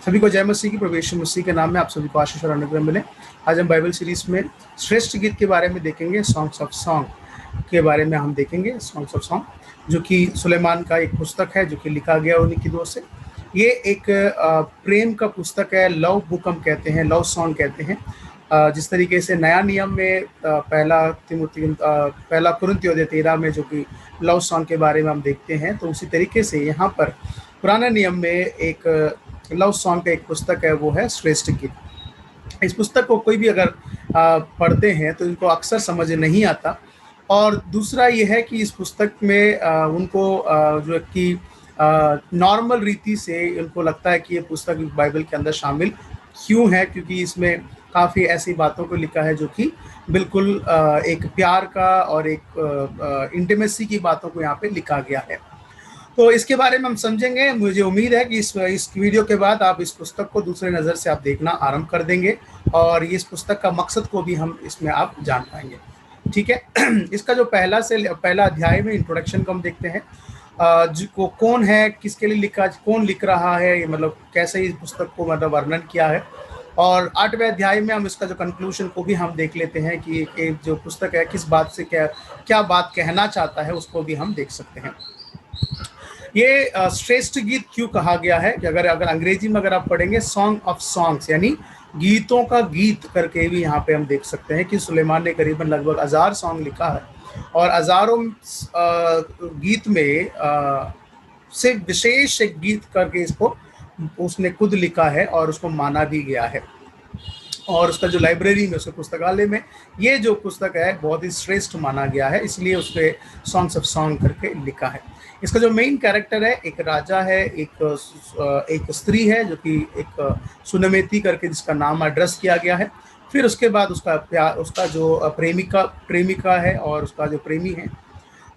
सभी को जय मसीह की। प्रभु मसीह के नाम में आप सभी को आशीष और अनुग्रह मिले। आज हम बाइबल सीरीज में श्रेष्ठ गीत के बारे में देखेंगे। सॉन्ग्स ऑफ सॉन्ग के बारे में हम देखेंगे। सॉन्ग्स ऑफ सॉन्ग जो कि सुलेमान का एक पुस्तक है, जो कि लिखा गया उन्हीं की दो से। ये एक प्रेम का पुस्तक है। लव बुक हम कहते हैं, लव सॉन्ग कहते हैं। जिस तरीके से नया नियम में पहला कुरिन्थियों 13 में जो कि लव सॉन्ग के बारे में हम देखते हैं, तो उसी तरीके से यहाँ पर पुराने नियम में एक लव सॉन्ग का एक पुस्तक है, वो है श्रेष्ठ गीत। इस पुस्तक को कोई भी अगर पढ़ते हैं तो इनको अक्सर समझ नहीं आता। और दूसरा ये है कि इस पुस्तक में उनको जो कि नॉर्मल रीति से उनको लगता है कि ये पुस्तक बाइबल के अंदर शामिल क्यों है, क्योंकि इसमें काफ़ी ऐसी बातों को लिखा है जो कि बिल्कुल एक प्यार का और एक इंटीमेसी की बातों को यहाँ पे लिखा गया है। तो इसके बारे में हम समझेंगे। मुझे उम्मीद है कि इस वीडियो के बाद आप इस पुस्तक को दूसरे नज़र से आप देखना आरंभ कर देंगे और इस पुस्तक का मकसद को भी हम इसमें आप जान पाएंगे। ठीक है। इसका जो पहला अध्याय में इंट्रोडक्शन को हम देखते हैं। जो कौन है, किसके लिए लिखा, कौन लिख रहा है, मतलब कैसे इस पुस्तक को मतलब वर्णन किया है। और 8वें अध्याय में हम इसका जो कंक्लूजन को भी हम देख लेते हैं कि जो पुस्तक है किस बात से क्या बात कहना चाहता है, उसको भी हम देख सकते हैं। ये श्रेष्ठ गीत क्यों कहा गया है कि अगर अंग्रेजी में अगर आप पढ़ेंगे सॉन्ग ऑफ सॉन्ग्स, यानी गीतों का गीत करके भी यहाँ पे हम देख सकते हैं कि सुलेमान ने करीबन लगभग 1000 सॉन्ग लिखा है। और हजारों गीत में से विशेष एक गीत करके इसको उसने खुद लिखा है और उसको माना भी गया है। और उसका जो लाइब्रेरी में, उसके पुस्तकालय में ये जो पुस्तक है बहुत ही श्रेष्ठ माना गया है, इसलिए उस पर सॉन्ग्स ऑफ सॉन्ग करके लिखा है। इसका जो मेन कैरेक्टर है, एक राजा है, एक स्त्री है जो कि एक सुनमेती करके जिसका नाम एड्रेस किया गया है। फिर उसके बाद उसका जो प्रेमिका है और उसका जो प्रेमी है,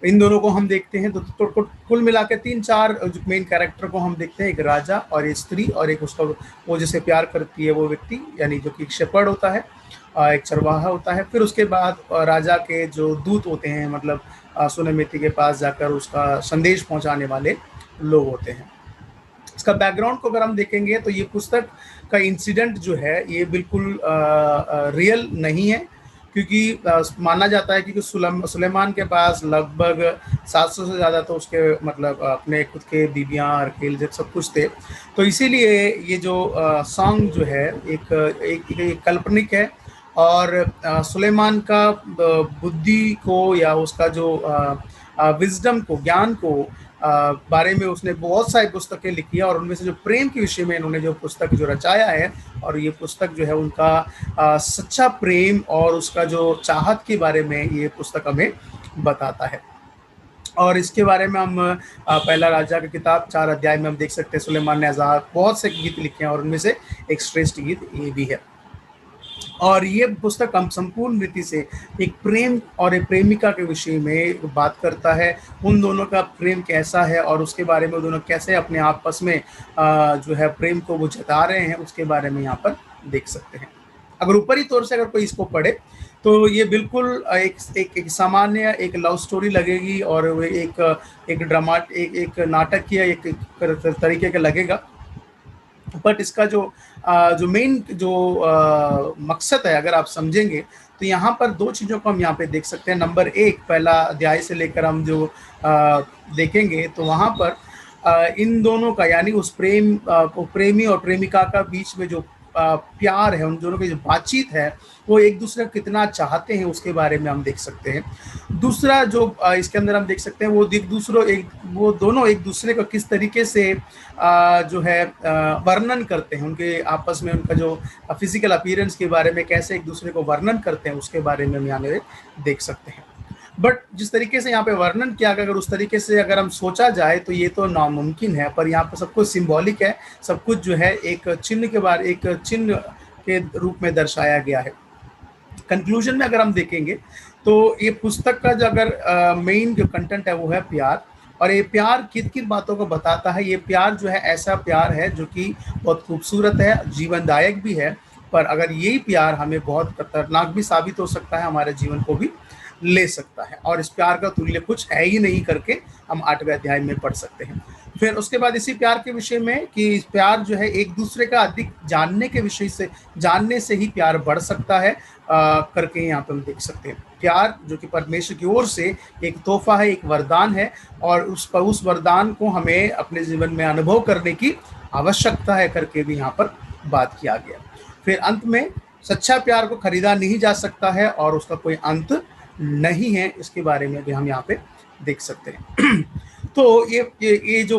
इन दोनों को हम देखते हैं। तो कुल मिला के 3-4 जो मेन कैरेक्टर को हम देखते हैं, एक राजा और एक स्त्री और एक उसका वो जिसे प्यार करती है वो व्यक्ति, यानी जो कि एक शेपर्ड होता है, एक चरवाहा होता है। फिर उसके बाद राजा के जो दूत होते हैं, मतलब सुनमेती के पास जाकर उसका संदेश पहुंचाने वाले लोग होते हैं। इसका बैकग्राउंड को अगर हम देखेंगे तो ये पुस्तक का इंसिडेंट जो है ये बिल्कुल रियल नहीं है, क्योंकि माना जाता है कि सुलेमान के पास लगभग 700 से ज़्यादा तो उसके मतलब अपने खुद के बीबियाँ और खेल सब कुछ थे। तो इसीलिए ये जो सॉन्ग जो है एक काल्पनिक है। और सुलेमान का बुद्धि को या उसका जो विजडम को, ज्ञान को बारे में उसने बहुत सारी पुस्तकें लिखी है। और उनमें से जो प्रेम के विषय में इन्होंने जो पुस्तक जो रचाया है, और ये पुस्तक जो है उनका सच्चा प्रेम और उसका जो चाहत के बारे में ये पुस्तक हमें बताता है। और इसके बारे में हम पहला राजा की किताब 4 अध्याय में हम देख सकते हैं सुलेमान ने बहुत से गीत लिखे हैं और उनमें से एक श्रेष्ठ गीत ये भी है। और ये पुस्तक हम संपूर्ण रीति से एक प्रेम और एक प्रेमिका के विषय में बात करता है। उन दोनों का प्रेम कैसा है और उसके बारे में वो दोनों कैसे अपने आपस में जो है प्रेम को वो जता रहे हैं, उसके बारे में यहाँ पर देख सकते हैं। अगर ऊपरी तौर से अगर कोई इसको पढ़े तो ये बिल्कुल एक सामान्य एक लव स्टोरी लगेगी और वो एक नाटक की एक तरीके का लगेगा। बट इसका जो मेन जो मकसद है, अगर आप समझेंगे तो यहाँ पर 2 चीज़ों को हम यहाँ पे देख सकते हैं। नंबर 1, पहला अध्याय से लेकर हम जो देखेंगे तो वहाँ पर इन दोनों का, यानी उस प्रेमी और प्रेमिका का बीच में जो प्यार है, उन दोनों की जो बातचीत है, वो एक दूसरे को कितना चाहते हैं उसके बारे में हम देख सकते हैं। दूसरा जो इसके अंदर हम देख सकते हैं वो दोनों एक दूसरे को किस तरीके से जो है वर्णन करते हैं, उनके आपस में उनका जो फिजिकल अपीयरेंस के बारे में कैसे एक दूसरे को वर्णन करते हैं, उसके बारे में हम यहाँ देख सकते हैं। बट जिस तरीके से यहाँ पे वर्णन किया गया, अगर उस तरीके से अगर हम सोचा जाए तो ये तो नामुमकिन है। पर यहाँ पर सब कुछ सिंबॉलिक है, सब कुछ जो है एक चिन्ह के रूप में दर्शाया गया है। कंक्लूजन में अगर हम देखेंगे तो ये पुस्तक का जो अगर मेन जो कंटेंट है वो है प्यार। और ये प्यार किन बातों को बताता है। ये प्यार जो है ऐसा प्यार है जो कि बहुत खूबसूरत है, जीवनदायक भी है। पर अगर यही प्यार हमें बहुत खतरनाक भी साबित हो सकता है, हमारे जीवन को भी ले सकता है, और इस प्यार का तुल्य कुछ है ही नहीं करके हम 8वें अध्याय में पढ़ सकते हैं। फिर उसके बाद इसी प्यार के विषय में कि प्यार जो है एक दूसरे का अधिक जानने के विषय से, जानने से ही प्यार बढ़ सकता है करके यहाँ पे हम देख सकते हैं। प्यार जो कि परमेश्वर की ओर से एक तोहफा है, एक वरदान है, और उस वरदान को हमें अपने जीवन में अनुभव करने की आवश्यकता है करके भी यहाँ पर बात किया गया। फिर अंत में सच्चा प्यार को खरीदा नहीं जा सकता है और उसका कोई अंत नहीं है, इसके बारे में भी हम यहाँ पे देख सकते हैं। तो ये जो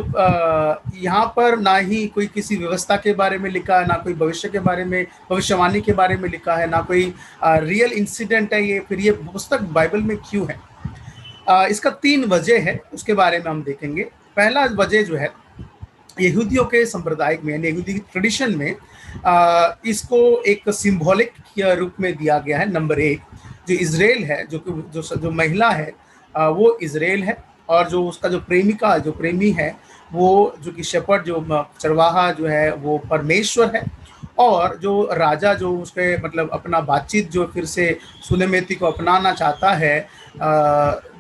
यहाँ पर ना ही कोई किसी व्यवस्था के बारे में लिखा है, ना कोई भविष्य के बारे में, भविष्यवाणी के बारे में लिखा है, ना कोई रियल इंसिडेंट है ये। फिर ये पुस्तक बाइबल में क्यों है? इसका 3 वजह है, उसके बारे में हम देखेंगे। पहला वजह जो है, यहूदियों के संप्रदाय में यानी यहूदी ट्रेडिशन में इसको एक सिंबॉलिक रूप में दिया गया है। नंबर 1, जो इजराइल है, जो महिला है वो इजराइल है, और जो उसका जो प्रेमी है वो जो कि शेपर्ड, जो चरवाहा जो है वो परमेश्वर है, और जो राजा जो उसके मतलब अपना बातचीत जो फिर से सुलेमेती को अपनाना चाहता है,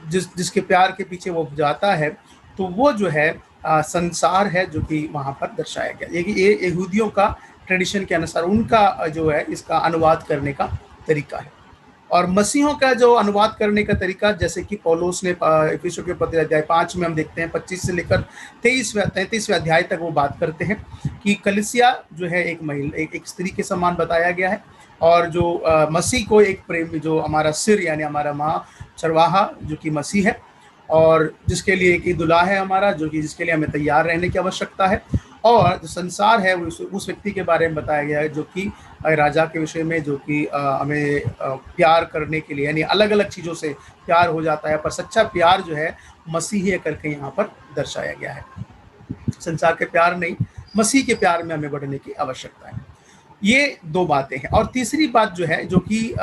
जिसके प्यार के पीछे वो जाता है, तो वो जो है संसार है जो कि वहाँ पर दर्शाया गया। ये यहूदियों का ट्रेडिशन के अनुसार उनका जो है इसका अनुवाद करने का तरीका है। और मसीहों का जो अनुवाद करने का तरीका, जैसे कि पौलुस ने इफिसियों के पत्र अध्याय 5 में हम देखते हैं 25 से लेकर 33वें अध्याय तक वो बात करते हैं कि कलीसिया जो है एक महिला, एक स्त्री के समान बताया गया है, और जो मसीह को एक प्रेम, जो हमारा सिर यानी हमारा माँ चरवाहा जो कि मसीह है, और जिसके लिए एक दुल्हा है हमारा, जो कि जिसके लिए हमें तैयार रहने की आवश्यकता है, और जो संसार है उस व्यक्ति के बारे में बताया गया है जो कि राजा के विषय में, जो कि हमें प्यार करने के लिए यानी अलग अलग चीज़ों से प्यार हो जाता है, पर सच्चा प्यार जो है मसीह है करके यहाँ पर दर्शाया गया है। संसार के प्यार नहीं, मसीह के प्यार में हमें बढ़ने की आवश्यकता है। ये 2 बातें हैं। और तीसरी बात जो है, जो कि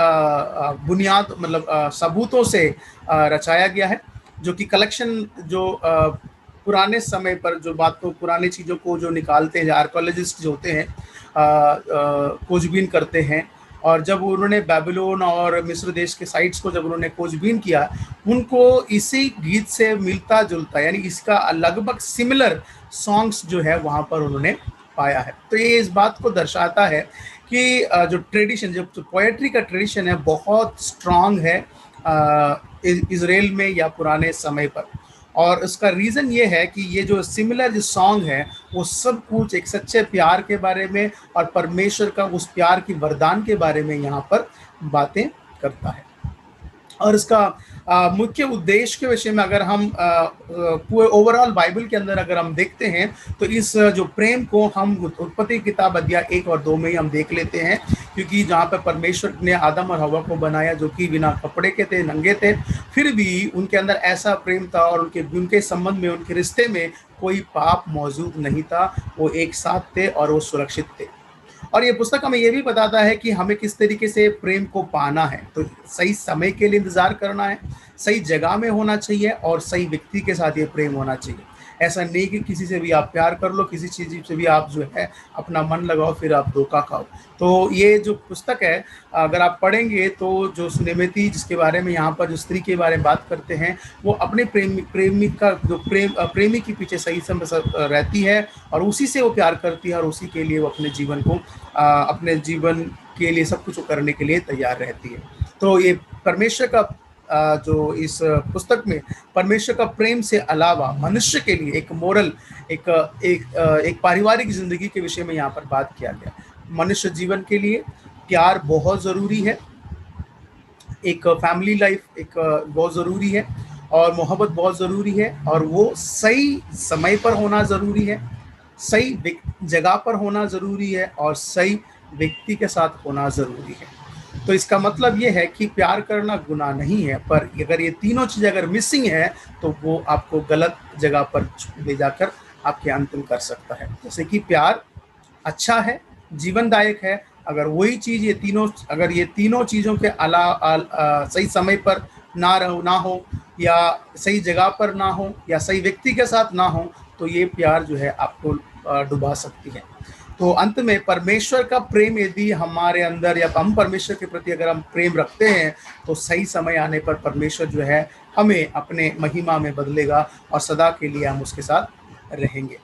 बुनियाद मतलब सबूतों से रचाया गया है, जो कि कलेक्शन, जो पुराने समय पर जो बातों, पुरानी चीज़ों को जो निकालते हैं, आर्कोलॉजिस्ट जो होते हैं खोजबीन करते हैं, और जब उन्होंने बेबीलोन और मिस्र देश के साइट्स को जब उन्होंने खोजबीन किया, उनको इसी गीत से मिलता जुलता यानी इसका लगभग सिमिलर सॉन्ग्स जो है वहाँ पर उन्होंने पाया है। तो ये इस बात को दर्शाता है कि जो ट्रेडिशन, जो पोएट्री का ट्रेडिशन है बहुत स्ट्रांग है इजराइल में या पुराने समय पर। और उसका रीज़न ये है कि ये जो सिमिलर जो सॉन्ग है वो सब कुछ एक सच्चे प्यार के बारे में और परमेश्वर का उस प्यार की वरदान के बारे में यहाँ पर बातें करता है। और इसका मुख्य उद्देश्य के विषय में अगर हम पूरे ओवरऑल बाइबल के अंदर अगर हम देखते हैं, तो इस जो प्रेम को हम उत्पत्ति किताब अध्याय 1 और 2 में ही हम देख लेते हैं, क्योंकि जहाँ पर परमेश्वर ने आदम और हवा को बनाया जो कि बिना कपड़े के थे, नंगे थे, फिर भी उनके अंदर ऐसा प्रेम था और उनके संबंध में, उनके रिश्ते में कोई पाप मौजूद नहीं था। वो एक साथ थे और वो सुरक्षित थे। और ये पुस्तक हमें ये भी बताता है कि हमें किस तरीके से प्रेम को पाना है। तो सही समय के लिए इंतज़ार करना है, सही जगह में होना चाहिए, और सही व्यक्ति के साथ ये प्रेम होना चाहिए। ऐसा नहीं कि किसी से भी आप प्यार कर लो, किसी चीज़ से भी आप जो है अपना मन लगाओ, फिर आप धोखा खाओ। तो ये जो पुस्तक है अगर आप पढ़ेंगे, तो जो सुलेमेती जिसके बारे में यहाँ पर जो स्त्री के बारे में बात करते हैं, वो अपने प्रेमिका जो प्रेमी के पीछे सही समय रहती है, और उसी से वो प्यार करती है, और उसी के लिए वो अपने जीवन को अपने जीवन के लिए सब कुछ करने के लिए तैयार रहती है। तो ये परमेश्वर का जो इस पुस्तक में परमेश्वर का प्रेम से अलावा मनुष्य के लिए एक मोरल, एक पारिवारिक जिंदगी के विषय में यहाँ पर बात किया गया। मनुष्य जीवन के लिए प्यार बहुत ज़रूरी है, एक फैमिली लाइफ एक बहुत ज़रूरी है, और मोहब्बत बहुत ज़रूरी है, और वो सही समय पर होना ज़रूरी है, सही जगह पर होना ज़रूरी है, और सही व्यक्ति के साथ होना ज़रूरी है। तो इसका मतलब ये है कि प्यार करना गुनाह नहीं है, पर अगर ये तीनों चीज़ अगर मिसिंग है तो वो आपको गलत जगह पर ले जाकर आपके अंतिम कर सकता है। जैसे कि प्यार अच्छा है, जीवनदायक है, अगर वही चीज़ अगर ये तीनों चीज़ों के सही समय पर ना हो, या सही जगह पर ना हो, या सही व्यक्ति के साथ ना हो, तो ये प्यार जो है आपको डुबा सकती है। तो अंत में परमेश्वर का प्रेम यदि हमारे अंदर, या हम परमेश्वर के प्रति अगर हम प्रेम रखते हैं, तो सही समय आने पर परमेश्वर जो है हमें अपने महिमा में बदलेगा और सदा के लिए हम उसके साथ रहेंगे।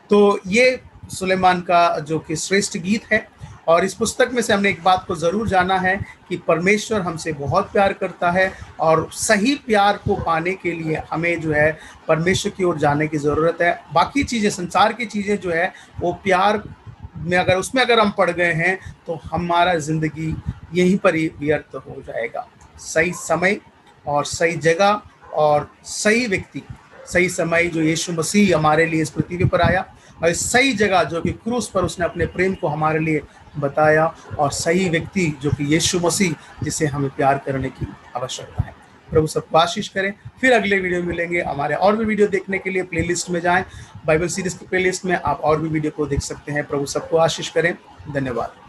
तो ये सुलेमान का जो कि श्रेष्ठ गीत है। और इस पुस्तक में से हमने एक बात को ज़रूर जाना है कि परमेश्वर हमसे बहुत प्यार करता है, और सही प्यार को पाने के लिए हमें जो है परमेश्वर की ओर जाने की ज़रूरत है। बाकी चीज़ें, संसार की चीज़ें जो है वो प्यार में अगर हम पड़ गए हैं, तो हमारा ज़िंदगी यहीं पर ही व्यर्थ हो जाएगा। सही समय और सही जगह और सही व्यक्ति, सही समय जो यीशु मसीह हमारे लिए इस पृथ्वी पर आया, और इस सही जगह जो कि क्रूस पर उसने अपने प्रेम को हमारे लिए बताया, और सही व्यक्ति जो कि यीशु मसीह, जिसे हमें प्यार करने की आवश्यकता है। प्रभु सबको आशीष करें। फिर अगले वीडियो में मिलेंगे। हमारे और भी वीडियो देखने के लिए प्लेलिस्ट में जाएं, बाइबल सीरीज की प्लेलिस्ट में आप और भी वीडियो को देख सकते हैं। प्रभु सबको आशीष करें। धन्यवाद।